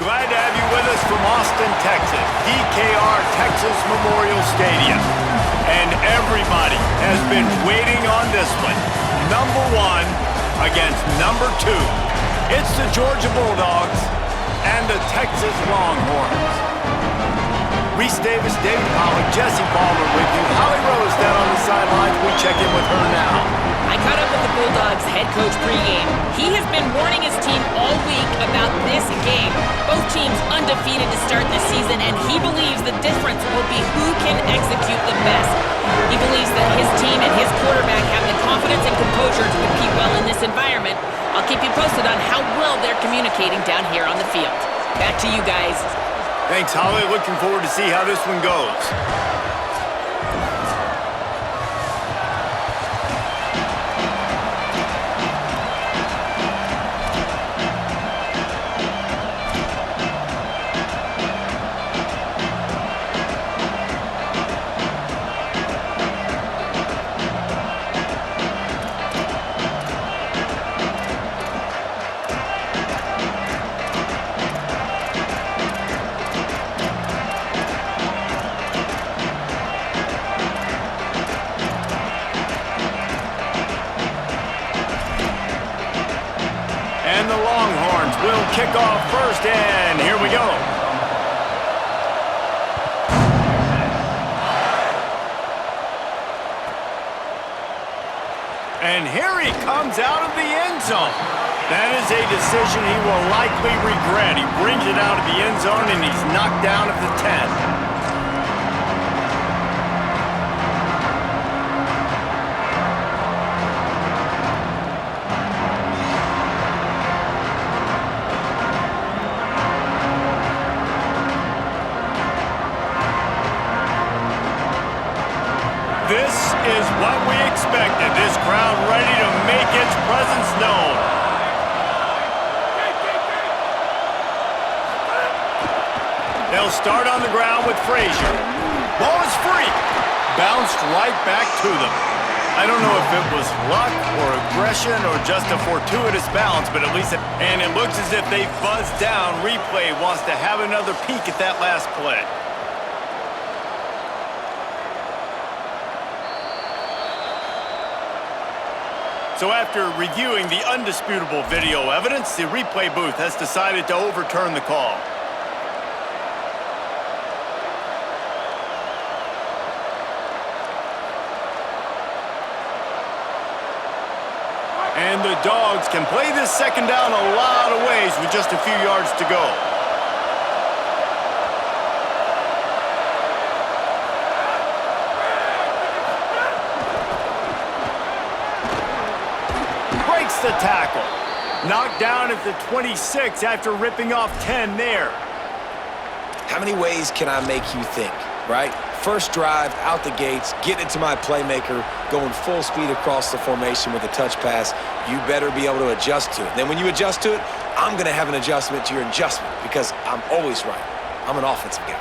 Glad to have you with us from Austin, Texas, DKR Texas Memorial Stadium. And everybody has been waiting on this one. Number 1 against number 2. It's the Georgia Bulldogs and the Texas Longhorns. Reese Davis, David Pollack, Jesse Palmer with you. Holly Rose down on the sidelines. We check in with her now. I caught up with the Bulldogs head coach pregame. He has been warning his team all week about this game. Both teams undefeated to start the season, and he believes the difference will be who can execute the best. He believes that his team and his quarterback have the confidence and composure to compete well in this environment. I'll keep you posted on how well they're communicating down here on the field. Back to you guys. Thanks, Holly. Looking forward to see how this one goes. And the Longhorns will kick off first, and here we go. And here he comes out of the end zone. That is a decision he will likely regret. He brings it out of the end zone, and he's knocked down at the 10. This is what we expected. This crowd ready to make its presence known. They'll start on the ground with Frazier. Ball is free. Bounced right back to them. I don't know if it was luck or aggression or just a fortuitous bounce, but at least and it looks as if they buzzed down. Replay wants to have another peek at that last play. So after reviewing the undisputable video evidence, the replay booth has decided to overturn the call. And the Dogs can play this second down a lot of ways with just a few yards to go. The tackle. Knocked down at the 26 after ripping off 10 there. How many ways can I make you think, right? First drive, out the gates, getting it to my playmaker, going full speed across the formation with a touch pass. You better be able to adjust to it. Then when you adjust to it, I'm going to have an adjustment to your adjustment because I'm always right. I'm an offensive guy.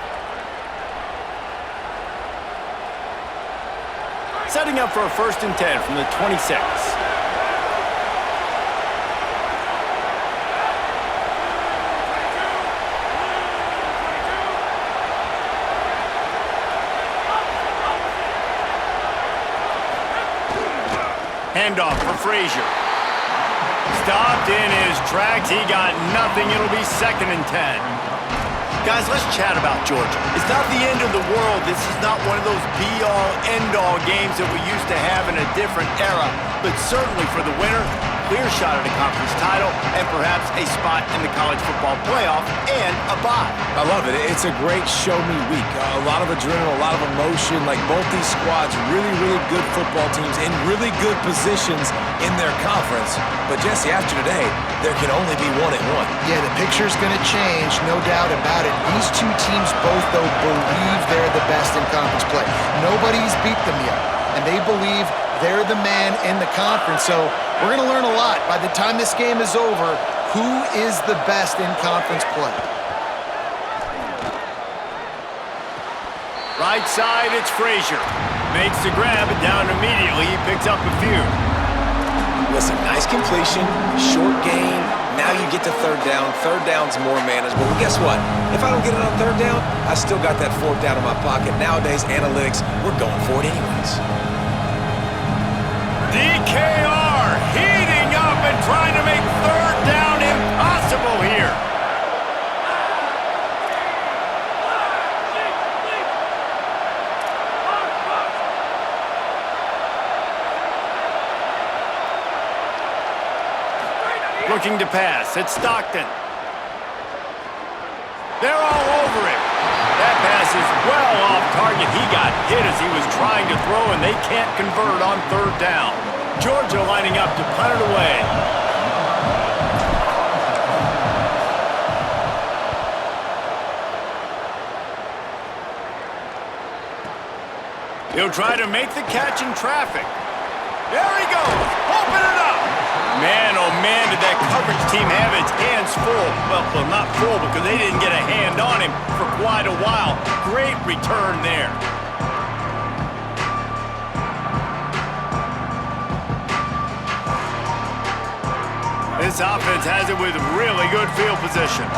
Setting up for a 1st and 10 from the 26. Handoff for Frazier. Stopped in his tracks. He got nothing. It'll be 2nd and 10. Guys, let's chat about Georgia. It's not the end of the world. This is not one of those be-all, end-all games that we used to have in a different era. But certainly for the winner, clear shot at a conference title and perhaps a spot in the college football playoff and a bye. I love it. It's a great show-me week. A lot of adrenaline, a lot of emotion. Like both these squads, really, really good football teams in really good positions in their conference. But Jesse, after today, there can only be 1-1. Yeah, the picture's going to change, no doubt about it. These two teams both, though, believe they're the best in conference play. Nobody's beat them yet, and they believe they're the man in the conference. So we're going to learn a lot. By the time this game is over, who is the best in conference play? Right side, it's Frazier. Makes the grab, and down immediately. He picks up a few. Listen, nice completion, short gain, Now you get to third down. Third down's more manageable. But guess what? If I don't get it on third down, I still got that fourth down in my pocket. Nowadays, analytics, we're going for it anyways. DKR heating up and trying to make third down impossible here. Looking to pass. It's Stockton. They're all over him. That pass is well off target. He got hit as he was trying to throw, and they can't convert on third down. Georgia lining up to punt it away. He'll try to make the catch in traffic. There he goes. Open it up. Man, oh man, did that coverage team have its hands full. Well, not full because they didn't get a hand on him for quite a while. Great return there. This offense has it with really good field position.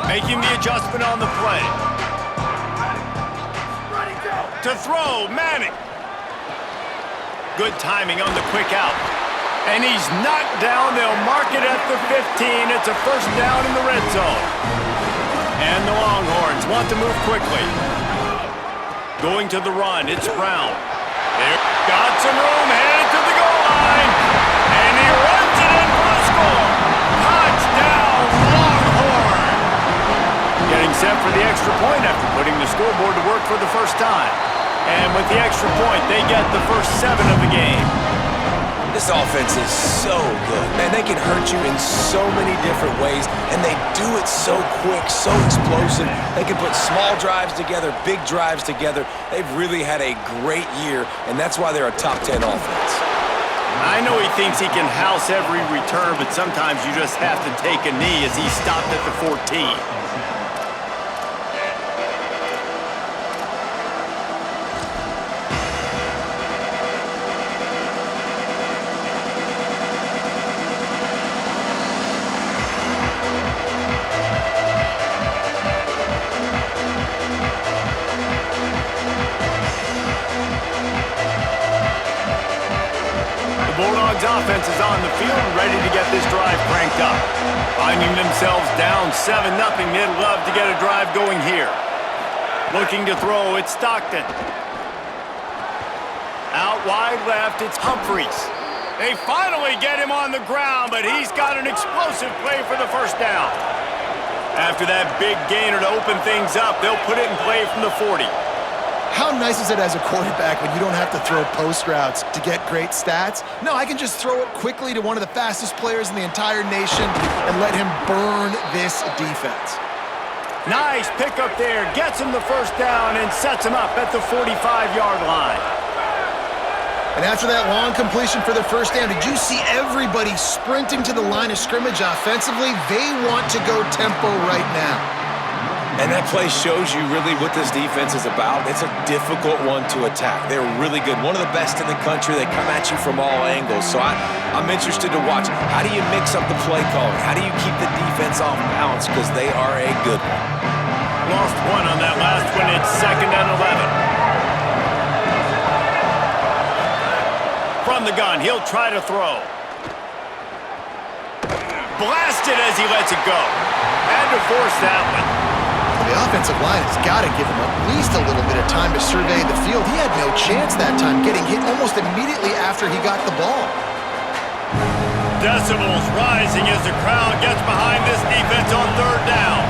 Making the adjustment on the play. To throw, Manning. Good timing on the quick out. And he's knocked down. They'll mark it at the 15. It's a first down in the red zone. And the Longhorns want to move quickly. Going to the run, it's Brown. There, got some room, headed to the goal line. And he runs it in for the score. Touchdown, Longhorn. Getting set for the extra point after putting the scoreboard to work for the first time. And with the extra point, they get the first 7 of the game. This offense is so good. Man, they can hurt you in so many different ways, and they do it so quick, so explosive. They can put small drives together, big drives together. They've really had a great year, and that's why they're a top 10 offense. I know he thinks he can house every return, but sometimes you just have to take a knee as he stopped at the 14. Offense is on the field and ready to get this drive cranked up. Finding themselves down 7-0, they'd love to get a drive going here. Looking to throw, it's Stockton. Out wide left, it's Humphreys. They finally get him on the ground, but he's got an explosive play for the first down. After that big gainer to open things up, they'll put it in play from the 40. How nice is it as a quarterback when you don't have to throw post routes to get great stats? No, I can just throw it quickly to one of the fastest players in the entire nation and let him burn this defense. Nice pickup there. Gets him the first down and sets him up at the 45-yard line. And after that long completion for the first down, did you see everybody sprinting to the line of scrimmage offensively? They want to go tempo right now. And that play shows you really what this defense is about. It's a difficult one to attack. They're really good. One of the best in the country. They come at you from all angles. So I'm interested to watch. How do you mix up the play calling? How do you keep the defense off balance? Because they are a good one. Lost one on that last one. It's 2nd and 11. From the gun, he'll try to throw. Blasted as he lets it go. Had to force that one. The offensive line has got to give him at least a little bit of time to survey the field. He had no chance that time, getting hit almost immediately after he got the ball. Decibels rising as the crowd gets behind this defense on third down.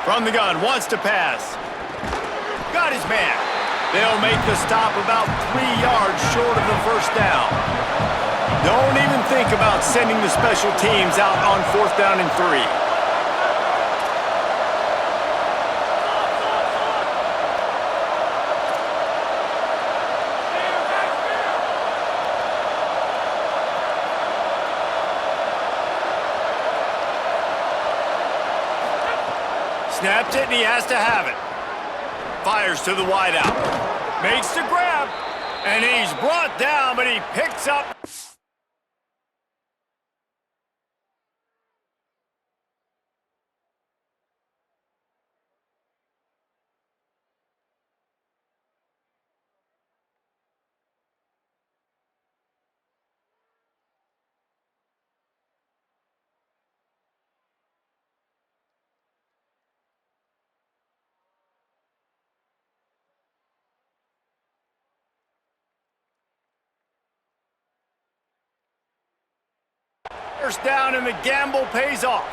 From the gun, wants to pass. Got his man. They'll make the stop about 3 yards short of the first down. Don't even think about sending the special teams out on 4th down and 3. Snaps it, and he has to have it. Fires to the wideout. Makes the grab. And he's brought down, but he picks up. First down, and the gamble pays off.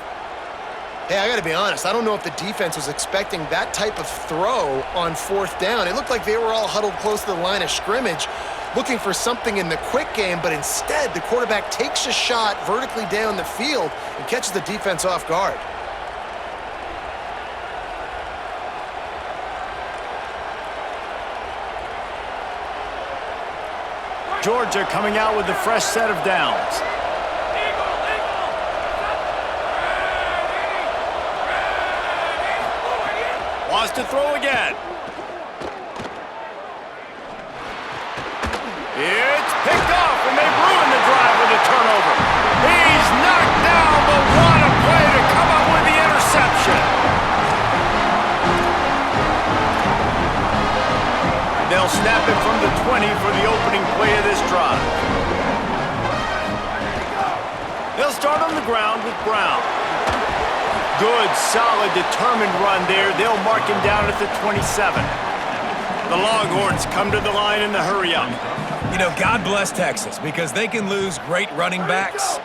Hey, I got to be honest. I don't know if the defense was expecting that type of throw on fourth down. It looked like they were all huddled close to the line of scrimmage, looking for something in the quick game, but instead the quarterback takes a shot vertically down the field and catches the defense off guard. Georgia coming out with a fresh set of downs. Wants to throw again. It's picked off, and they've ruined the drive with a turnover. He's knocked down, but what a play to come up with the interception. They'll snap it from the 20 for the opening play of this drive. They'll start on the ground with Brown. Good, solid, determined run there. They'll mark him down at the 27. The Longhorns come to the line in the hurry-up. You know, God bless Texas, because they can lose great running backs,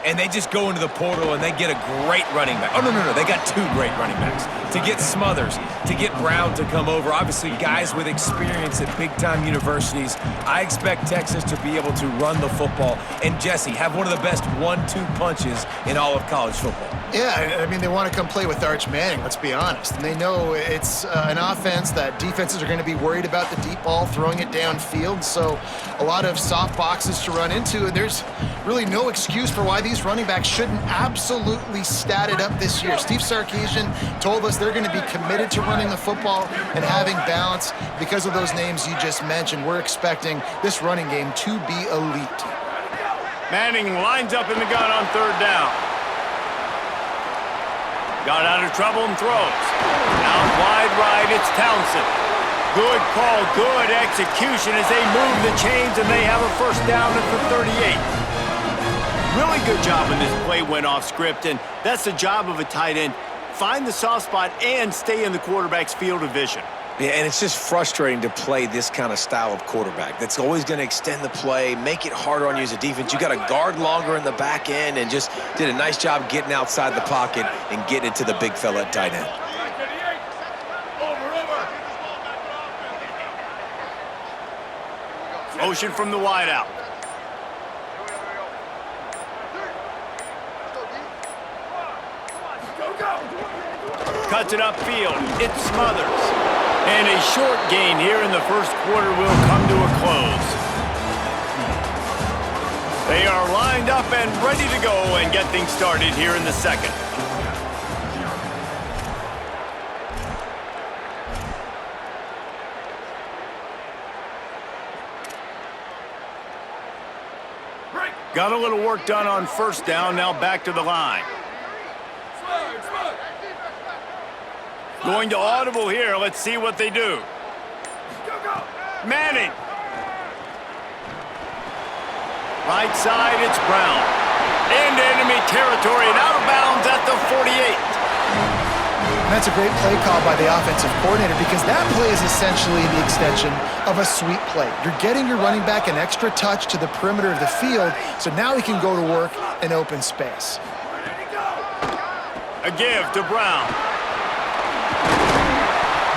and they just go into the portal and they get a great running back. Oh, no, they got two great running backs. To get Smothers, to get Brown to come over, obviously guys with experience at big-time universities. I expect Texas to be able to run the football and, Jesse, have one of the best 1-2 punches in all of college football. Yeah, I mean, they want to come play with Arch Manning, let's be honest. And they know it's an offense that defenses are going to be worried about the deep ball, throwing it downfield. So a lot of soft boxes to run into, and there's really no excuse for why these running backs shouldn't absolutely stat it up this year. Steve Sarkisian told us they're going to be committed to running the football and having balance because of those names you just mentioned. We're expecting this running game to be elite. Manning lines up in the gun on third down. Got out of trouble and throws. Out wide right, it's Townsend. Good call, good execution as they move the chains, and they have a first down at the 38. Really good job when this play went off script, and that's the job of a tight end. Find the soft spot and stay in the quarterback's field of vision. Yeah, and it's just frustrating to play this kind of style of quarterback. That's always going to extend the play, make it harder on you as a defense. You got to guard longer in the back end, and just did a nice job getting outside the pocket and getting it to the big fella at tight end. Motion from the wideout. Cuts it upfield. It's Smothers. And a short gain here in the first quarter will come to a close. They are lined up and ready to go and get things started here in the second. Got a little work done on first down, now back to the line. Going to audible here. Let's see what they do. Manning. Right side, it's Brown. Into enemy territory and out of bounds at the 48. And that's a great play call by the offensive coordinator, because that play is essentially the extension of a sweep play. You're getting your running back an extra touch to the perimeter of the field, so now he can go to work in open space. A give to Brown.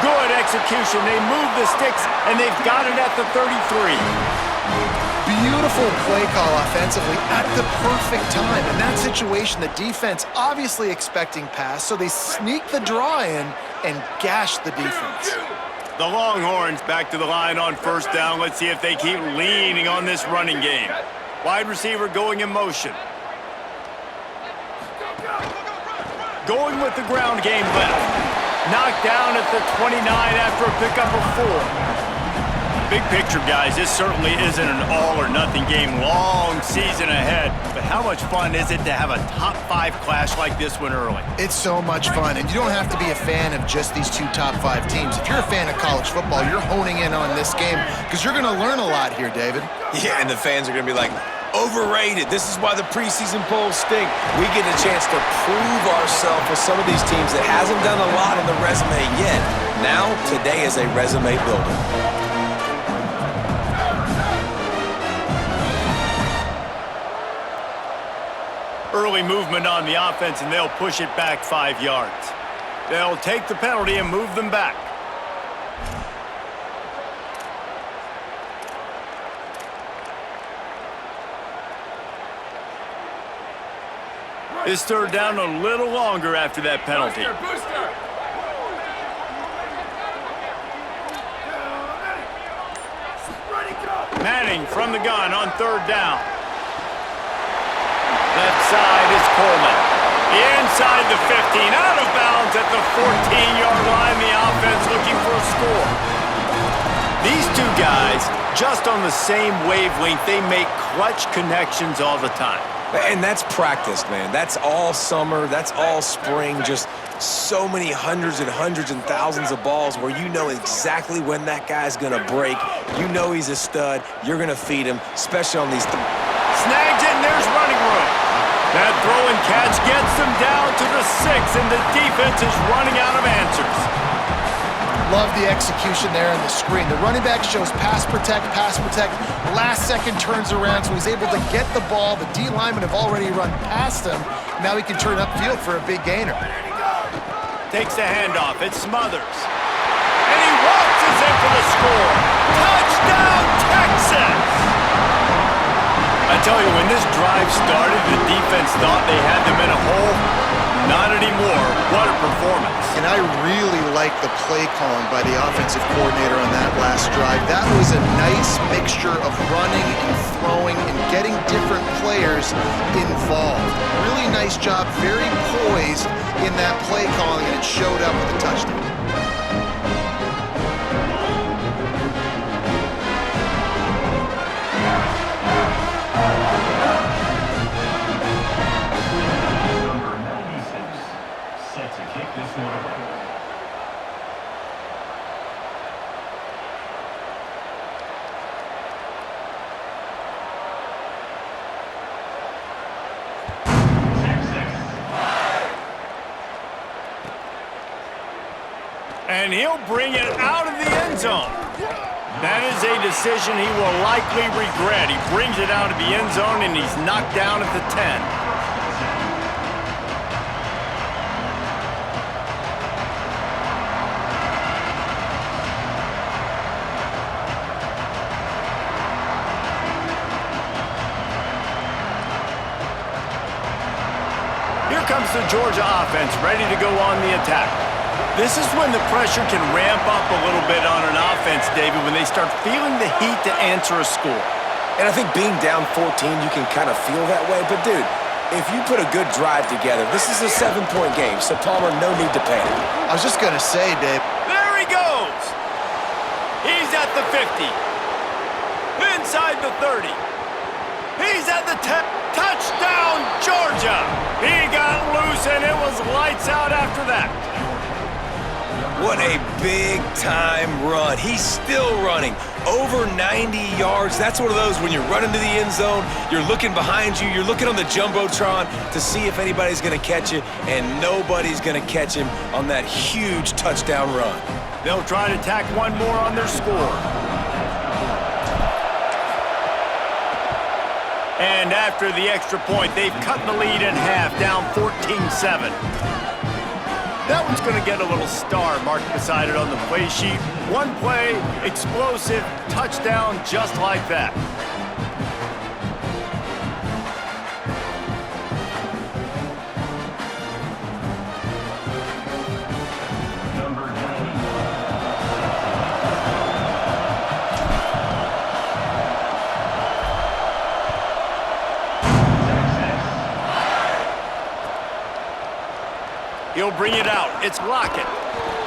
Good execution. They move the sticks, and they've got it at the 33. Beautiful play call offensively at the perfect time. In that situation, the defense obviously expecting pass, so they sneak the draw in and gash the defense. The Longhorns back to the line on first down. Let's see if they keep leaning on this running game. Wide receiver going in motion. Going with the ground game left. knocked down at the 29 after a pickup of 4. Big picture, guys, this certainly isn't an all-or-nothing game. Long season ahead. But how much fun is it to have a top-5 clash like this one early? It's so much fun, and you don't have to be a fan of just these 2 top-5 teams. If you're a fan of college football, you're honing in on this game because you're going to learn a lot here, David. Yeah, and the fans are going to be like, overrated. This is why the preseason polls stink. We get a chance to prove ourselves with some of these teams that hasn't done a lot on the resume yet. Now, today is a resume builder. Early movement on the offense, and they'll push it back 5 yards. They'll take the penalty and move them back. This third down a little longer after that penalty. Manning from the gun on third down. Left side is Coleman. Inside the 15, out of bounds at the 14-yard line. The offense looking for a score. These 2 guys, just on the same wavelength, they make clutch connections all the time. And that's practice, man. That's all summer. That's all spring. Just so many hundreds and thousands of balls where you know exactly when that guy's going to break. You know he's a stud. You're going to feed him, especially on these. Snags it, and there's running room. That throw and catch gets them down to the 6, and the defense is running out of answers. Love the execution there on the screen. The running back shows pass protect. Last second turns around, so he's able to get the ball. The D linemen have already run past him. Now he can turn upfield for a big gainer. Takes the handoff. It's Smothers. And he waltzes in for the score. Touchdown, Texas! I tell you, when this drive started, the defense thought they had them in a hole. Not anymore. What a performance. And I really like the play calling by the offensive coordinator on that last drive. That was a nice mixture of running and throwing and getting different players involved. Really nice job, very poised in that play calling, and it showed up with a touchdown. And he'll bring it out of the end zone. That is a decision he will likely regret. He brings it out of the end zone, and he's knocked down at the 10. Here comes the Georgia offense, ready to go on the attack. This is when the pressure can ramp up a little bit on an offense, David, when they start feeling the heat to answer a score. And I think being down 14, you can kind of feel that way. But, dude, if you put a good drive together, this is a 7-point game, so Palmer, no need to panic. I was just going to say, Dave. There he goes. He's at the 50. Inside the 30. He's at the 10. Touchdown, Georgia. He got loose, and it was lights out after that. What a big-time run. He's still running. Over 90 yards. That's one of those when you're running to the end zone, you're looking behind you, you're looking on the Jumbotron to see if anybody's going to catch you, and nobody's going to catch him on that huge touchdown run. They'll try to tack one more on their score. And after the extra point, they've cut the lead in half, down 14-7. That one's going to get a little star marked beside it on the play sheet. One play, explosive, touchdown, just like that. He'll bring it out. It's Lockett.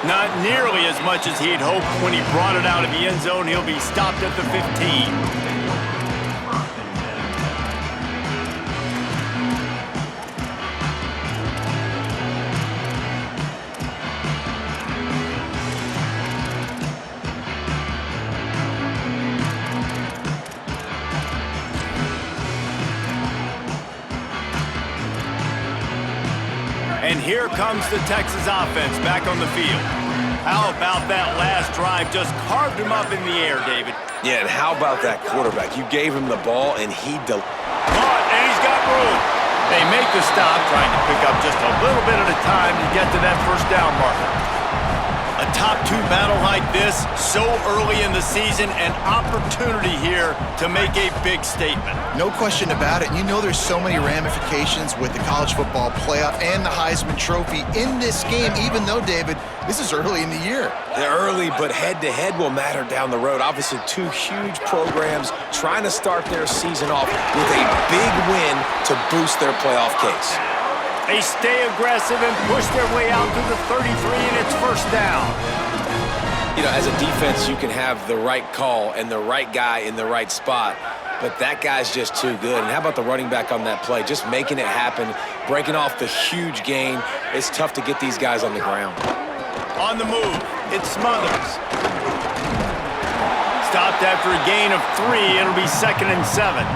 Not nearly as much as he'd hoped when he brought it out of the end zone. He'll be stopped at the 15. And here comes the Texas offense back on the field. How about that last drive? Just carved him up in the air, David. Yeah, and how about that quarterback? You gave him the ball, and he Caught, and he's got room. They make the stop, trying to pick up just a little bit at a time to get to that first down marker. A top two battle like this, so early in the season, an opportunity here to make a big statement. No question about it. You know there's so many ramifications with the college football playoff and the Heisman Trophy in this game, even though, David, this is early in the year. They're early, but head-to-head will matter down the road. Obviously, two huge programs trying to start their season off with a big win to boost their playoff case. They stay aggressive and push their way out to the 33, and it's first down. You know, as a defense, you can have the right call and the right guy in the right spot, but that guy's just too good. And how about the running back on that play? Just making it happen, breaking off the huge gain. It's tough to get these guys on the ground. On the move, it's Smothers. Stopped after a gain of 3. It'll be 2nd and 7.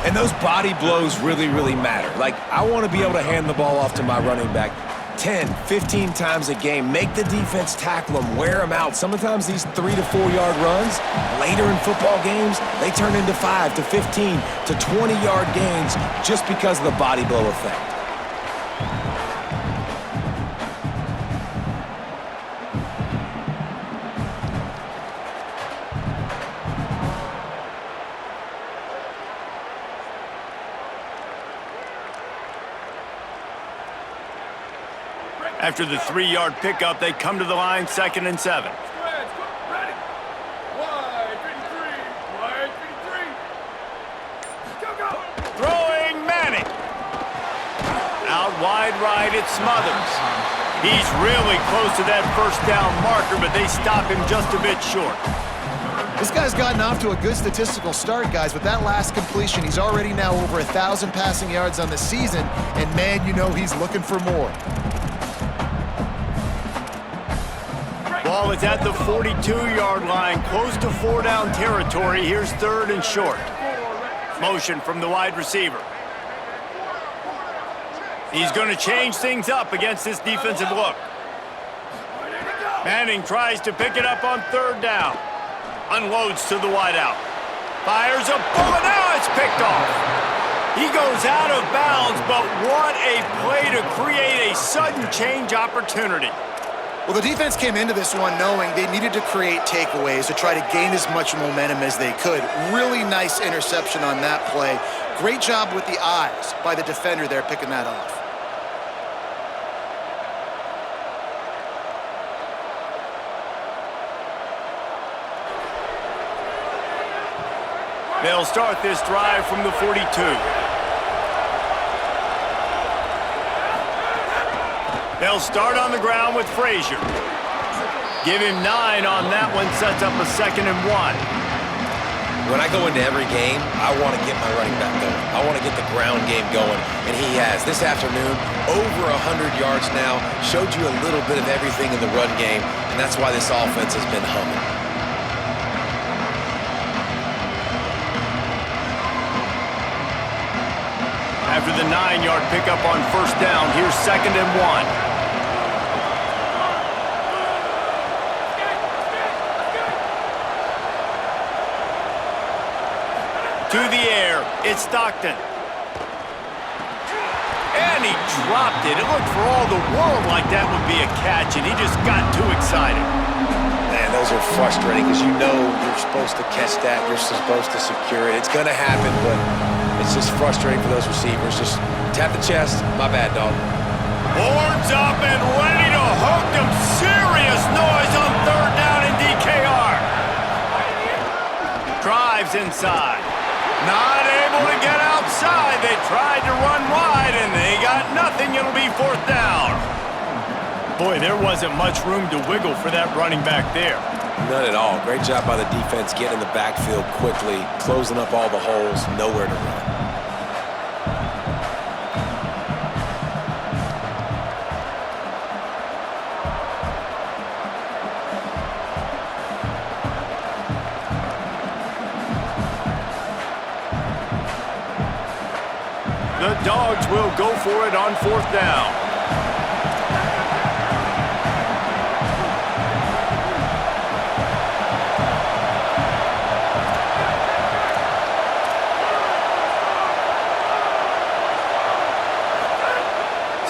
And those body blows really, really matter. Like, I want to be able to hand the ball off to my running back 10, 15 times a game. Make the defense tackle them, wear them out. Sometimes these 3 to 4 yard runs, later in football games, they turn into 5 to 15 to 20 yard gains just because of the body blow effect. After the 3-yard pickup, they come to the line, 2nd and 7. Throwing Manning. Out wide right, it's Smothers. He's really close to that first down marker, but they stop him just a bit short. This guy's gotten off to a good statistical start, guys. With that last completion, he's already now over 1,000 passing yards on the season, and man, you know he's looking for more. Ball is at the 42-yard line, close to 4-down territory. Here's 3rd and short. Motion from the wide receiver. He's going to change things up against this defensive look. Manning tries to pick it up on 3rd down. Unloads to the wideout. Fires a bullet. Now it's picked off. He goes out of bounds, but what a play to create a sudden change opportunity. Well, the defense came into this one knowing they needed to create takeaways to try to gain as much momentum as they could. Really nice interception on that play. Great job with the eyes by the defender there picking that off. They'll start this drive from the 42. They'll start on the ground with Frazier. Give him 9 on that one, sets up a 2nd and 1. When I go into every game, I want to get my running back going. I want to get the ground game going, and he has. This afternoon, over 100 yards now, showed you a little bit of everything in the run game, and that's why this offense has been humming. After the 9-yard pickup on 1st down, here's 2nd and 1. To the air, it's Stockton. And he dropped it. It looked for all the world like that would be a catch, and he just got too excited. Man, those are frustrating because you know you're supposed to catch that. You're supposed to secure it. It's going to happen, but it's just frustrating for those receivers. Just tap the chest. My bad, dog. Horns up and ready to hook them. Serious noise on 3rd down in DKR. Drives inside. Not able to get outside. They tried to run wide, and they got nothing. It'll be 4th down. Boy, there wasn't much room to wiggle for that running back there. None at all. Great job by the defense getting in the backfield quickly, closing up all the holes, nowhere to run. The Dogs will go for it on 4th down.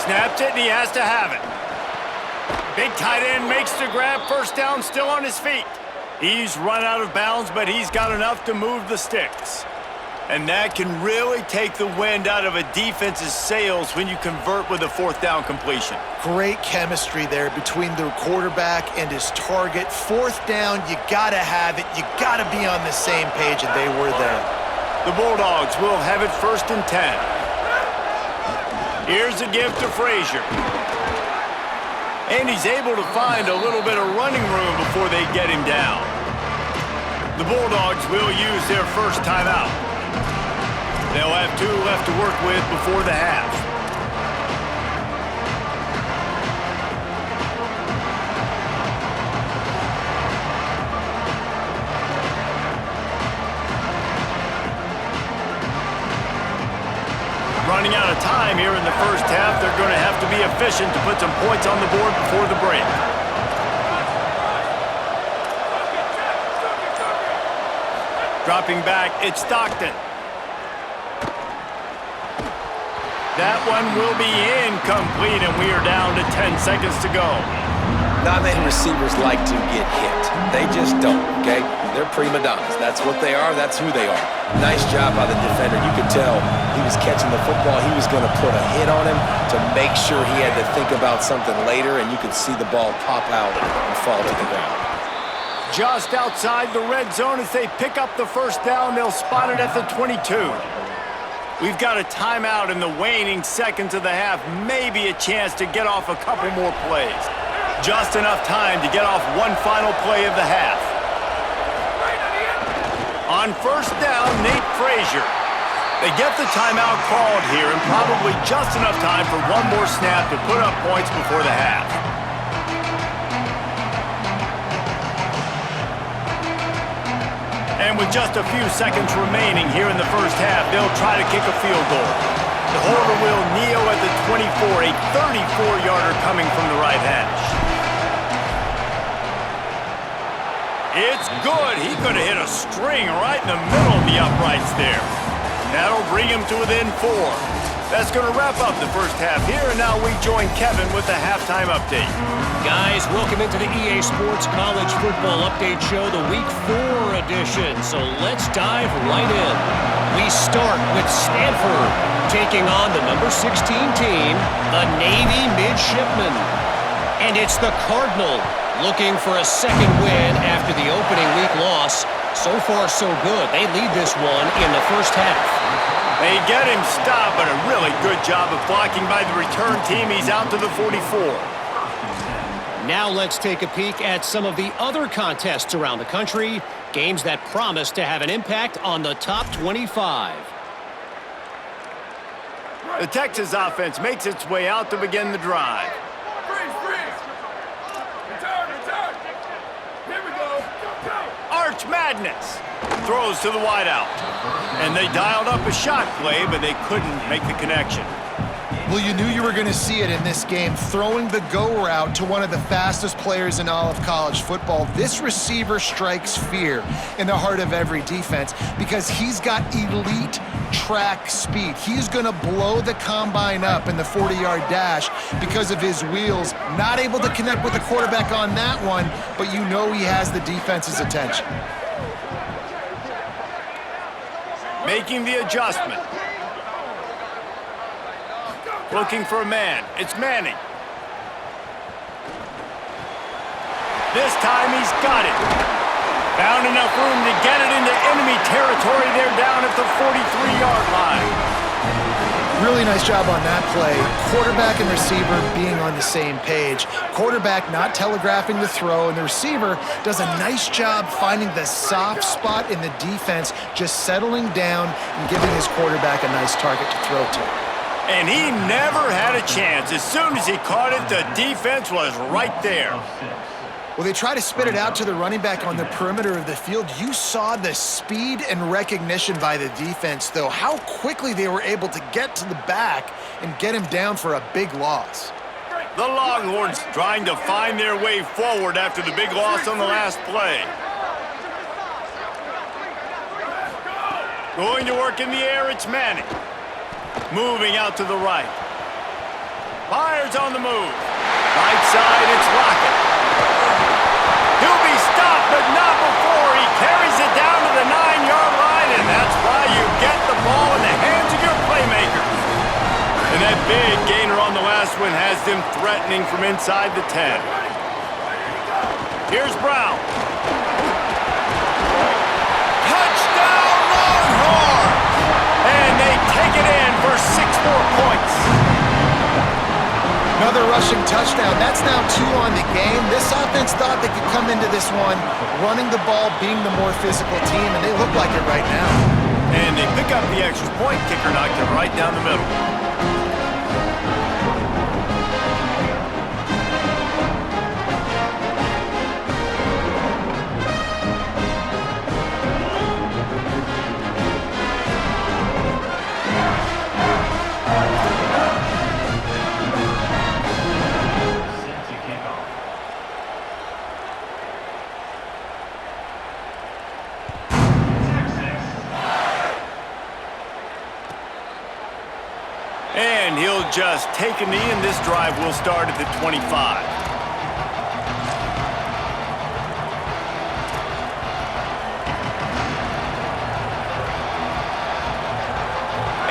Snaps it, and he has to have it. Big tight end makes the grab. 1st down, still on his feet. He's run out of bounds, but he's got enough to move the sticks. And that can really take the wind out of a defense's sails when you convert with a 4th down completion. Great chemistry there between the quarterback and his target. 4th down, you got to have it. You got to be on the same page, and they were there. The Bulldogs will have it 1st and 10. Here's a give to Frazier. And he's able to find a little bit of running room before they get him down. The Bulldogs will use their first timeout. They'll have 2 left to work with before the half. Running out of time here in the first half, they're going to have to be efficient to put some points on the board before the break. Dropping back, it's Stockton. That one will be incomplete, and we are down to 10 seconds to go. Not many receivers like to get hit. They just don't, okay? They're prima donnas. That's what they are. That's who they are. Nice job by the defender. You could tell he was catching the football. He was going to put a hit on him to make sure he had to think about something later, and you could see the ball pop out and fall to the ground. Just outside the red zone as they pick up the 1st down. They'll spot it at the 22. We've got a timeout in the waning seconds of the half. Maybe a chance to get off a couple more plays. Just enough time to get off one final play of the half. On 1st down, Nate Frazier. They get the timeout called here, and probably just enough time for one more snap to put up points before the half. And with just a few seconds remaining here in the first half, they'll try to kick a field goal. The holder will kneel at the 24, a 34-yarder coming from the right hash. It's good. He could have hit a string right in the middle of the uprights there. That'll bring him to within 4. That's going to wrap up the first half here, and now we join Kevin with the halftime update. Guys, welcome into the EA Sports College Football Update Show, the Week 4 edition. So let's dive right in. We start with Stanford taking on the number 16 team, the Navy Midshipmen. And it's the Cardinal looking for a second win after the opening week loss. So far, so good. They lead this one in the first half. They get him stopped, but a really good job of blocking by the return team. He's out to the 44. Now let's take a peek at some of the other contests around the country, games that promise to have an impact on the top 25. The Texas offense makes its way out to begin the drive. Return. Here we go. Arch Madness throws to the wideout. And they dialed up a shot play, but they couldn't make the connection. Well, you knew you were going to see it in this game, throwing the go route to one of the fastest players in all of college football. This receiver strikes fear in the heart of every defense because he's got elite track speed. He's going to blow the combine up in the 40-yard dash because of his wheels. Not able to connect with the quarterback on that one, but you know he has the defense's attention. Making the adjustment. Looking for a man. It's Manning. This time he's got it. Found enough room to get it into enemy territory. They're down at the 43-yard line. Really nice job on that play. Quarterback and receiver being on the same page. Quarterback not telegraphing the throw, and the receiver does a nice job finding the soft spot in the defense, just settling down and giving his quarterback a nice target to throw to. And he never had a chance. As soon as he caught it, the defense was right there. Well, they try to spit it out to the running back on the perimeter of the field. You saw the speed and recognition by the defense, though, how quickly they were able to get to the back and get him down for a big loss. The Longhorns trying to find their way forward after the big loss on the last play. Going to work in the air, it's Manning. Moving out to the right. Fires on the move. Right side, it's Lockett. He'll be stopped, but not before he carries it down to the 9-yard line, and that's why you get the ball in the hands of your playmakers. And that big gainer on the last one has them threatening from inside the 10. Here's Brown. Touchdown Longhorns! And they take it in for 6 more points. Another rushing touchdown. That's now 2 on the game. This offense thought they could come into this one running the ball, being the more physical team, and they look like it right now. And they pick up the extra point. Kicker knocked it right down the middle. And he'll just take a knee, and this drive will start at the 25.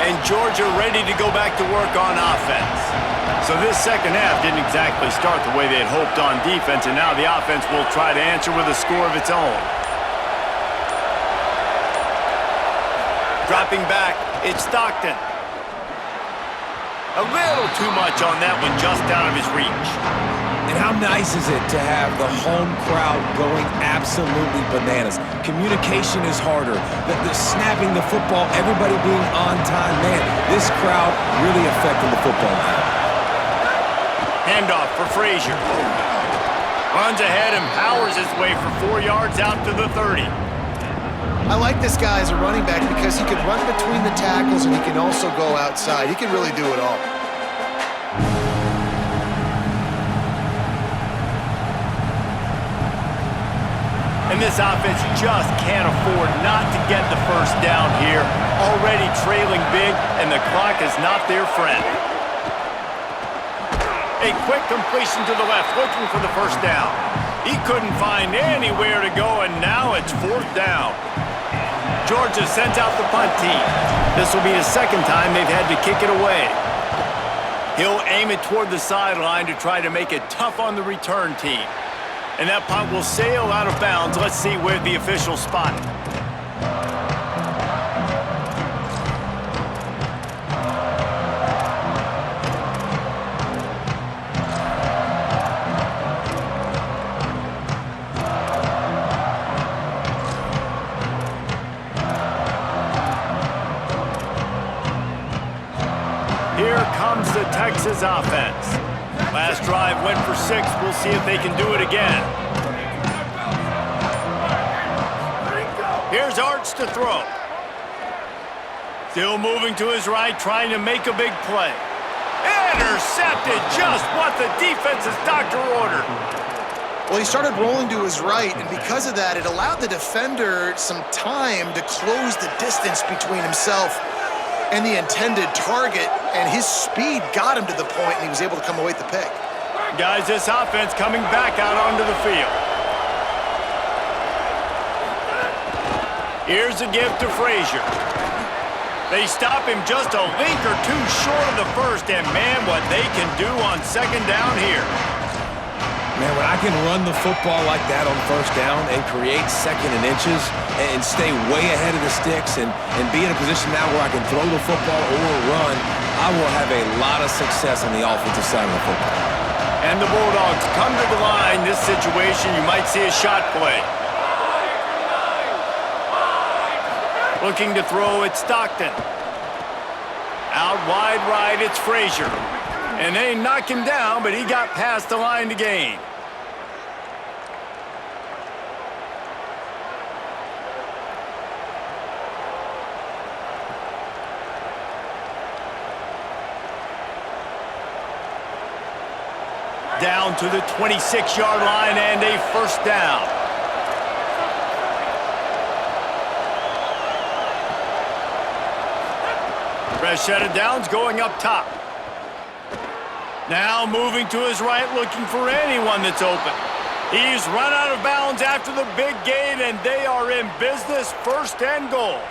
And Georgia ready to go back to work on offense. So this second half didn't exactly start the way they had hoped on defense, and now the offense will try to answer with a score of its own. Dropping back, it's Stockton. A little too much on that one, just out of his reach. And how nice is it to have the home crowd going absolutely bananas? Communication is harder. The snapping the football, everybody being on time. Man, this crowd really affecting the football game. Handoff for Frazier. Runs ahead and powers his way for 4 yards out to the 30. I like this guy as a running back because he can run between the tackles and he can also go outside. He can really do it all. And this offense just can't afford not to get the first down here. Already trailing big, and the clock is not their friend. A quick completion to the left, looking for the first down. He couldn't find anywhere to go, and now it's 4th down. Georgia sends out the punt team. This will be the second time they've had to kick it away. He'll aim it toward the sideline to try to make it tough on the return team. And that punt will sail out of bounds. Let's see where the officials spot it. Here comes the Texas offense. Last drive went for 6. We'll see if they can do it again. Here's Arts to throw. Still moving to his right, trying to make a big play. Intercepted, just what the defense's doctor ordered. Well, he started rolling to his right, and because of that, it allowed the defender some time to close the distance between himself and the intended target, and his speed got him to the point, and he was able to come away with the pick. Guys, this offense coming back out onto the field. Here's a give to Frazier. They stop him just a link or two short of the first, and man, what they can do on second down here. Man, when I can run the football like that on first down and create second and inches and stay way ahead of the sticks and be in a position now where I can throw the football or run, I will have a lot of success on the offensive side of the football. And the Bulldogs come to the line. This situation, you might see a shot play. Looking to throw, it's Stockton. Out wide right, it's Frazier. And they knock him down, but he got past the line to gain. Down to the 26-yard line and a first down. Fresh set of downs going up top. Now moving to his right, looking for anyone that's open. He's run out of bounds after the big gain, and they are in business, first and goal.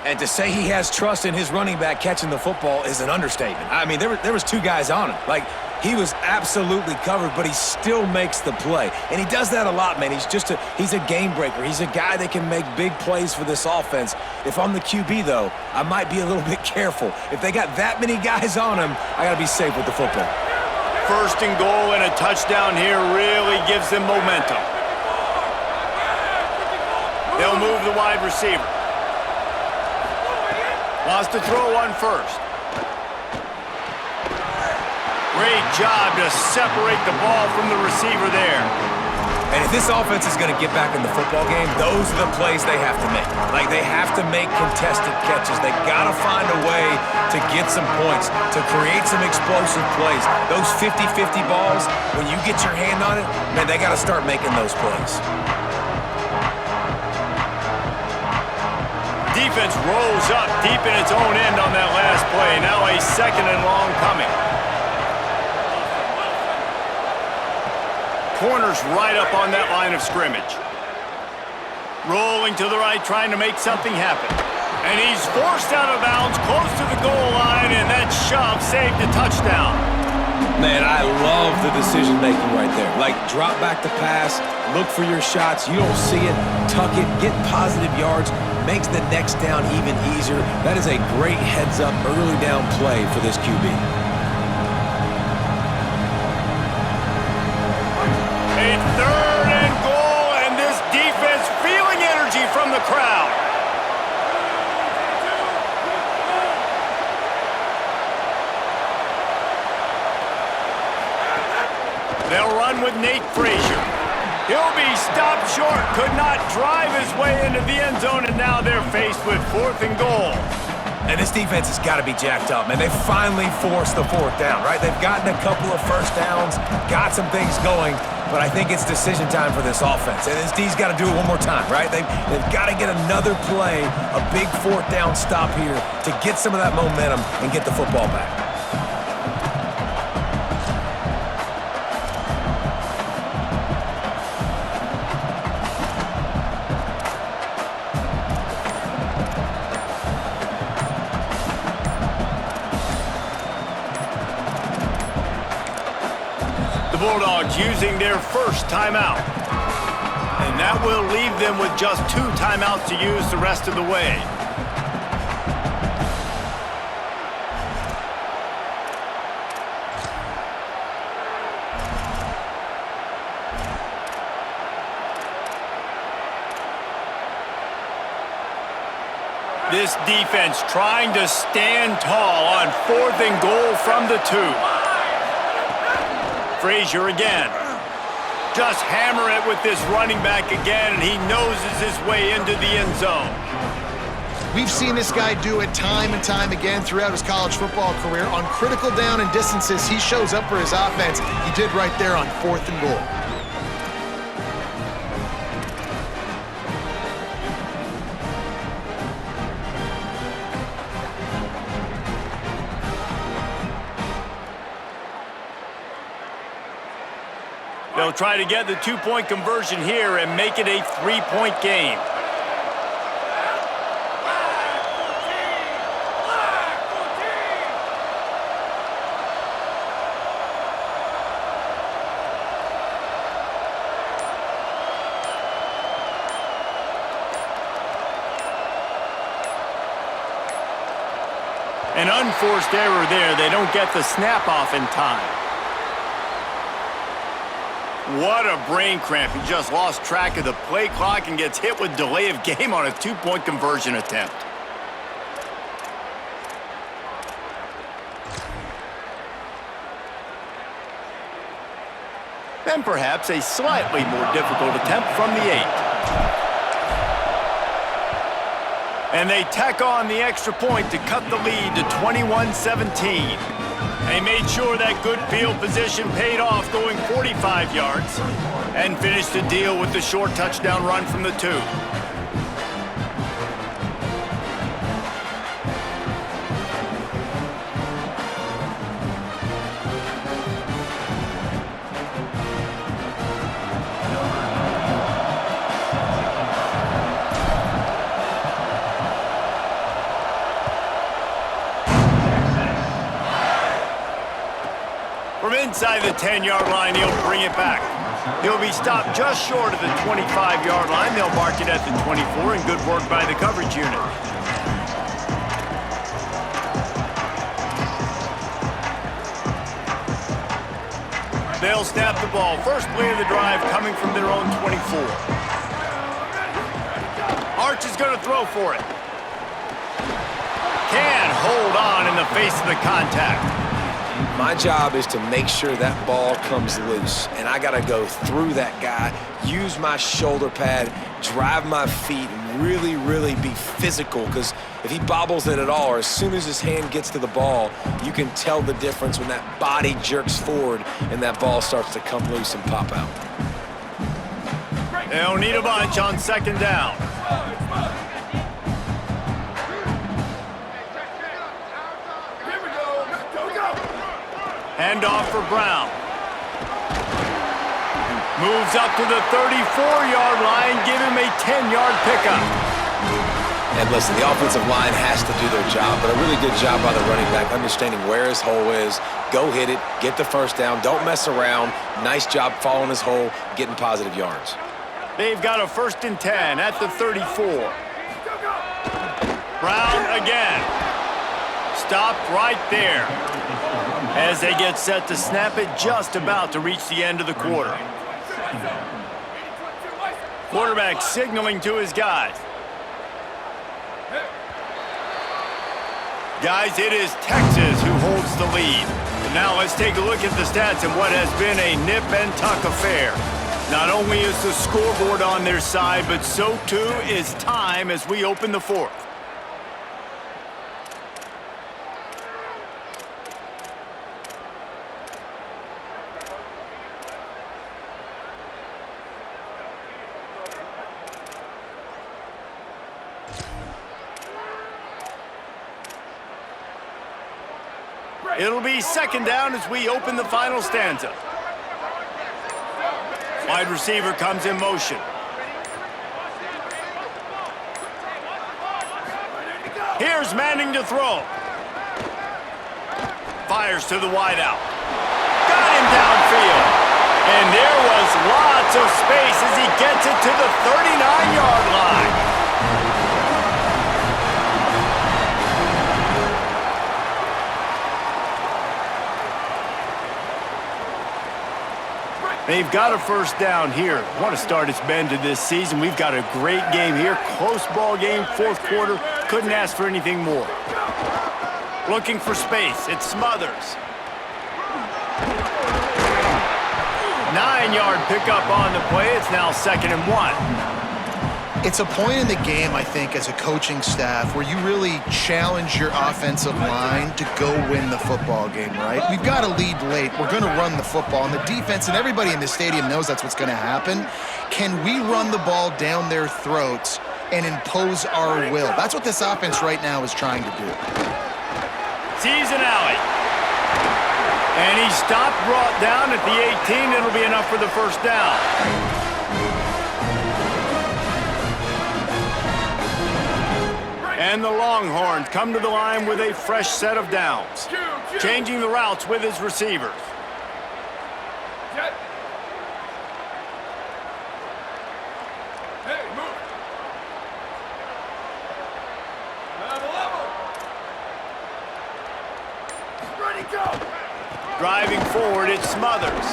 And to say he has trust in his running back catching the football is an understatement. I mean, there was two guys on him. Like, he was absolutely covered, but he still makes the play. And he does that a lot, man. He's a game breaker. He's a guy that can make big plays for this offense. If I'm the QB, though, I might be a little bit careful. If they got that many guys on him, I got to be safe with the football. First and goal and a touchdown here really gives them momentum. They'll move the wide receiver. Wants to throw one first. Great job to separate the ball from the receiver there. And if this offense is going to get back in the football game, those are the plays they have to make. Like, they have to make contested catches. They got to find a way to get some points, to create some explosive plays. Those 50-50 balls, when you get your hand on it, man, they got to start making those plays. Defense rolls up deep in its own end on that last play. Now a second and long coming. Corner's right up on that line of scrimmage. Rolling to the right, trying to make something happen. And he's forced out of bounds, close to the goal line, and that shove saved a touchdown. Man, I love the decision-making right there. Like, drop back the pass, look for your shots. You don't see it, tuck it, get positive yards, makes the next down even easier. That is a great heads-up, early down play for this QB. A third and goal, and this defense feeling energy from the crowd. They'll run with Nate Frazier. He'll be stopped short, could not drive his way into the end zone, and now they're faced with fourth and goal. And this defense has got to be jacked up, man. They finally forced the fourth down, right? They've gotten a couple of first downs, got some things going, but I think it's decision time for this offense. And this D's got to do it one more time, right? They've got to get another play, a big fourth down stop here to get some of that momentum and get the football back. Bulldogs using their first timeout. And that will leave them with just 2 timeouts to use the rest of the way. This defense trying to stand tall on fourth and goal from the 2. Frazier again. Just hammer it with this running back again, and he noses his way into the end zone. We've seen this guy do it time and time again throughout his college football career. On critical down and distances, he shows up for his offense. He did right there on fourth and goal. They'll try to get the 2-point conversion here and make it a 3-point game. An unforced error there. They don't get the snap off in time. What a brain cramp. He just lost track of the play clock and gets hit with delay of game on a two-point conversion attempt. Then perhaps a slightly more difficult attempt from the 8. And they tack on the extra point to cut the lead to 21-17. They made sure that good field position paid off, going 45 yards, and finished the deal with the short touchdown run from the 2. From inside the 10-yard line, he'll bring it back. He'll be stopped just short of the 25-yard line. They'll mark it at the 24, and good work by the coverage unit. They'll snap the ball. First play of the drive coming from their own 24. Arch is going to throw for it. Can't hold on in the face of the contact. My job is to make sure that ball comes loose, and I got to go through that guy, use my shoulder pad, drive my feet, and really, really be physical, because if he bobbles it at all, or as soon as his hand gets to the ball, you can tell the difference when that body jerks forward and that ball starts to come loose and pop out. They'll need a bunch on second down. Hand off for Brown. Moves up to the 34-yard line. Give him a 10-yard pickup. And listen, the offensive line has to do their job, but a really good job by the running back, understanding where his hole is. Go hit it, get the first down, don't mess around. Nice job following his hole, getting positive yards. They've got a 1st and 10 at the 34. Brown again. Stopped right there as they get set to snap it, just about to reach the end of the quarter. Quarterback signaling to his guys. Guys, it is Texas who holds the lead. But now let's take a look at the stats and what has been a nip-and-tuck affair. Not only is the scoreboard on their side, but so too is time as we open the 4th. It'll be second down as we open the final stanza. Wide receiver comes in motion. Here's Manning to throw. Fires to the wideout. Got him downfield. And there was lots of space as he gets it to the 39-yard line. They've got a first down here. Want to start its bend to this season. We've got a great game here. Close ball game, 4th quarter. Couldn't ask for anything more. Looking for space. It's Smothers. 9-yard pickup on the play. It's now 2nd and 1. It's a point in the game, I think, as a coaching staff where you really challenge your offensive line to go win the football game, right? We've got to lead late. We're going to run the football. And the defense and everybody in the stadium knows that's what's going to happen. Can we run the ball down their throats and impose our will? That's what this offense right now is trying to do. Sees an alley. And he stopped, brought down at the 18. It'll be enough for the first down. And the Longhorns come to the line with a fresh set of downs. Changing the routes with his receivers. Driving forward, it's Smothers.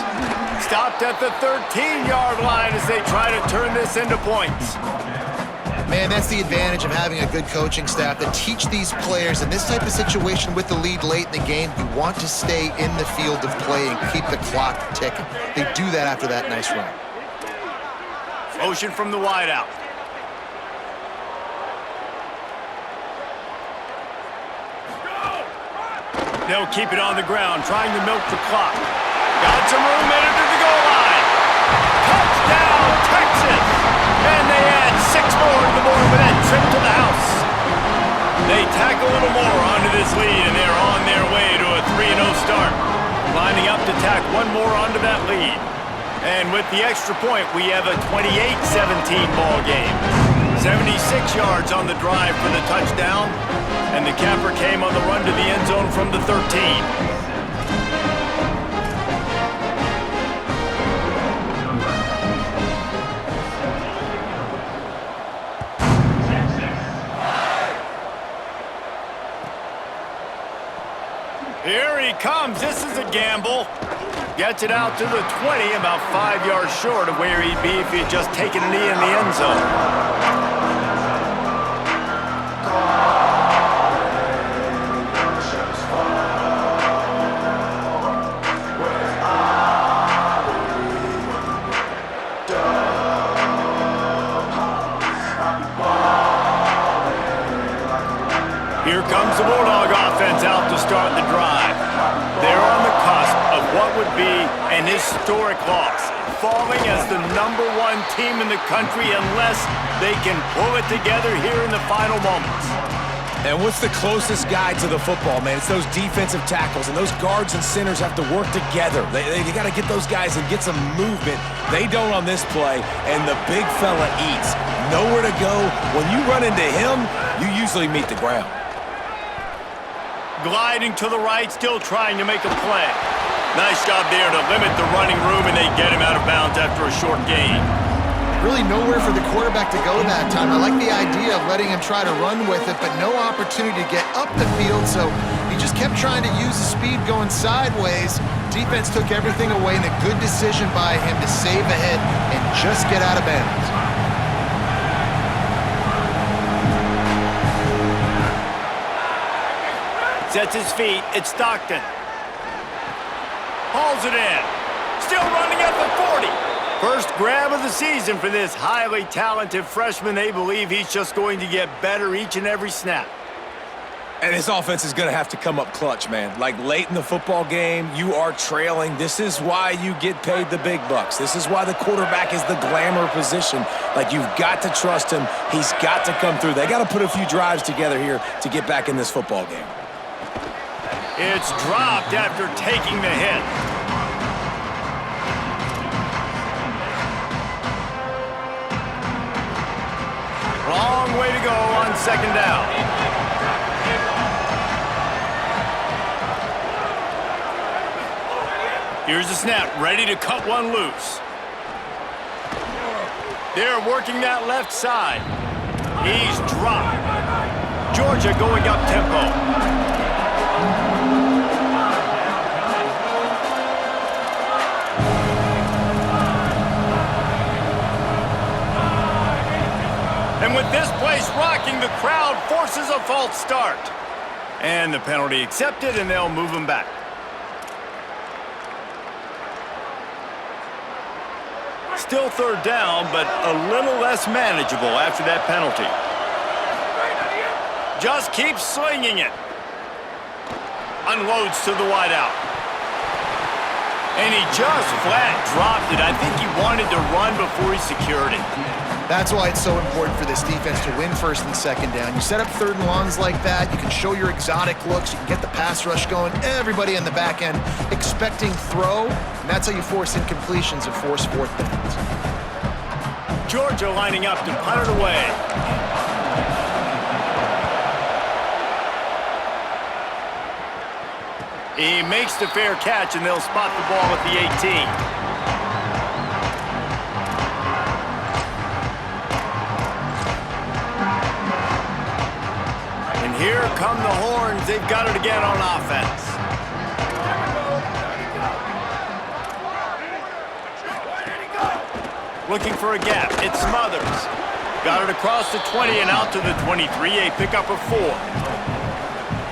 Stopped at the 13-yard line as they try to turn this into points. Man, that's the advantage of having a good coaching staff that teach these players in this type of situation with the lead late in the game. You want to stay in the field of play and keep the clock ticking. They do that after that nice run. Motion from the wideout. They'll keep it on the ground, trying to milk the clock. Got some room headed to the goal line. Touchdown, Texas! And they add 6 more to the board with that trip to the house. They tack a little more onto this lead, and they're on their way to a 3-0 start. Lining up to tack 1 more onto that lead. And with the extra point, we have a 28-17 ball game. 76 yards on the drive for the touchdown, and the capper came on the run to the end zone from the 13. Here he comes. This is a gamble. Gets it out to the 20, about 5 yards short of where he'd be if he had just taken a knee in the end zone. Here comes the Bulldog offense out to start the drive. They're on the cusp of what would be an historic loss, falling as the #1 team in the country unless they can pull it together here in the final moments. And what's the closest guy to the football, man? It's those defensive tackles, and those guards and centers have to work together. They got to get those guys and get some movement. They don't on this play, and the big fella eats. Nowhere to go. When you run into him, you usually meet the ground. Gliding to the right, still trying to make a play. Nice job there to limit the running room, and they get him out of bounds after a short gain. Really nowhere for the quarterback to go that time. I like the idea of letting him try to run with it, but no opportunity to get up the field, so he just kept trying to use the speed going sideways. Defense took everything away, and a good decision by him to save a hit and just get out of bounds. Sets his feet. It's Stockton. Hauls it in. Still running at the 40. First grab of the season for this highly talented freshman. They believe he's just going to get better each and every snap. And his offense is going to have to come up clutch, man. Like late in the football game, you are trailing. This is why you get paid the big bucks. This is why the quarterback is the glamour position. Like, you've got to trust him. He's got to come through. They got to put a few drives together here to get back in this football game. It's dropped after taking the hit. Long way to go on second down. Here's the snap, ready to cut one loose. They're working that left side. He's dropped. Georgia going up tempo. And with this place rocking, the crowd forces a false start. And the penalty accepted, and they'll move him back. Still third down, but a little less manageable after that penalty. Just keeps slinging it. Unloads to the wideout. And he just flat dropped it. I think he wanted to run before he secured it. That's why it's so important for this defense to win first and second down. You set up third and longs like that, you can show your exotic looks, you can get the pass rush going, everybody in the back end expecting throw, and that's how you force incompletions and force fourth downs. Georgia lining up to punt it away. He makes the fair catch, and they'll spot the ball at the 18. Here come the horns. They've got it again on offense. Looking for a gap. It's Smothers. Got it across the 20 and out to the 23. A pickup of 4.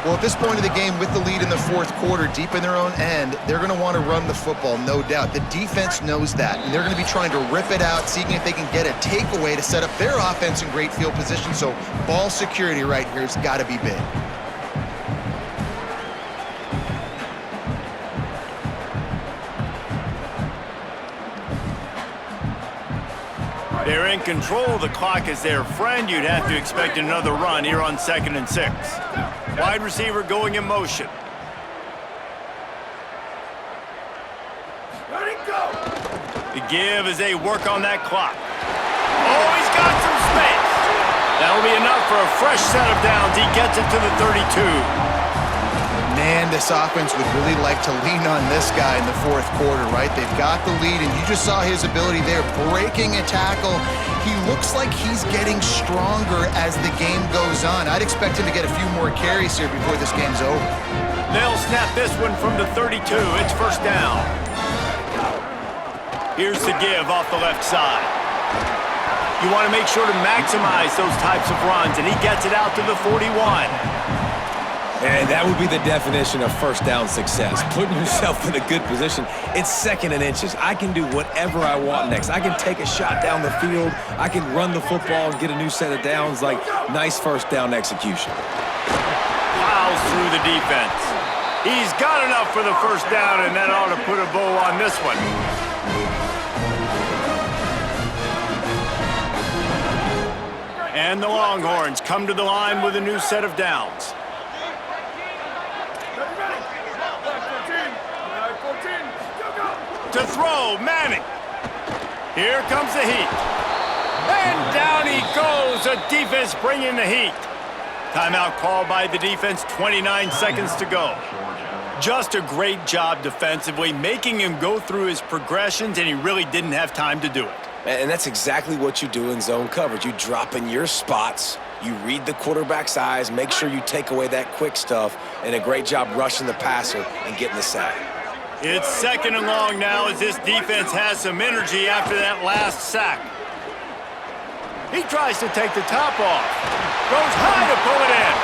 Well, at this point of the game, with the lead in the fourth quarter, deep in their own end, they're going to want to run the football, no doubt. The defense knows that, and they're going to be trying to rip it out, seeing if they can get a takeaway to set up their offense in great field position. So ball security right here has got to be big. They're in control. The clock is their friend. You'd have to expect another run here on 2nd and 6. Wide receiver going in motion. Let it go. The give as they work on that clock. Oh, he's got some space. That'll be enough for a fresh set of downs. He gets it to the 32. Man, this offense would really like to lean on this guy in the fourth quarter, right? They've got the lead, and you just saw his ability there, breaking a tackle. He looks like he's getting stronger as the game goes on. I'd expect him to get a few more carries here before this game's over. They'll snap this one from the 32. It's first down. Here's the give off the left side. You want to make sure to maximize those types of runs, and he gets it out to the 41. And that would be the definition of first down success, putting yourself in a good position. It's 2nd and inches. I can do whatever I want next. I can take a shot down the field. I can run the football and get a new set of downs. Like, nice first down execution. Plows through the defense. He's got enough for the first down, and that ought to put a bow on this one. And the Longhorns come to the line with a new set of downs. To throw, Manning. Here comes the heat. And down he goes. The defense bringing the heat. Timeout called by the defense, 29 seconds to go. Just a great job defensively, making him go through his progressions, and he really didn't have time to do it. And that's exactly what you do in zone coverage. You drop in your spots, you read the quarterback's eyes, make sure you take away that quick stuff, and a great job rushing the passer and getting the sack. It's 2nd and long now as this defense has some energy after that last sack. He tries to take the top off. Goes high to pull it in.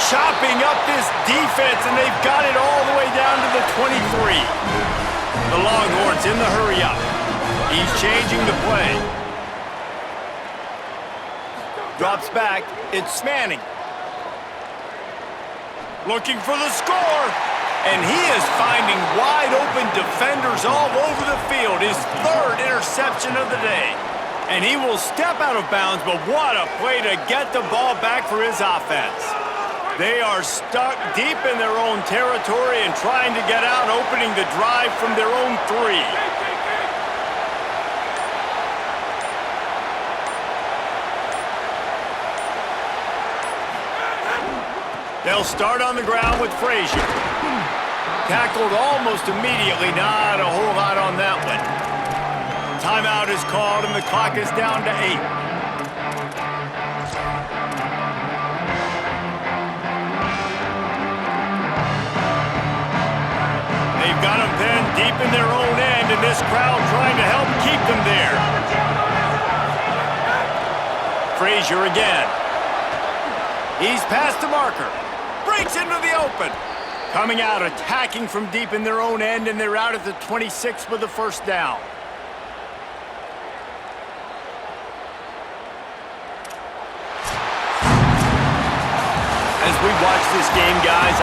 Chopping up this defense, and they've got it all the way down to the 23. The Longhorns in the hurry-up. He's changing the play. Drops back. It's Manning. Looking for the score. And he is finding wide-open defenders all over the field. His 3rd interception of the day. And he will step out of bounds, but what a play to get the ball back for his offense. They are stuck deep in their own territory and trying to get out, opening the drive from their own 3. They'll start on the ground with Frazier. Tackled almost immediately, not a whole lot on that one. Timeout is called and the clock is down to 8. They've got them pinned deep in their own end, and this crowd trying to help keep them there. Frazier again. He's past the marker. Breaks into the open. Coming out, attacking from deep in their own end, and they're out at the 26 with the first down. As we watch this game, guys,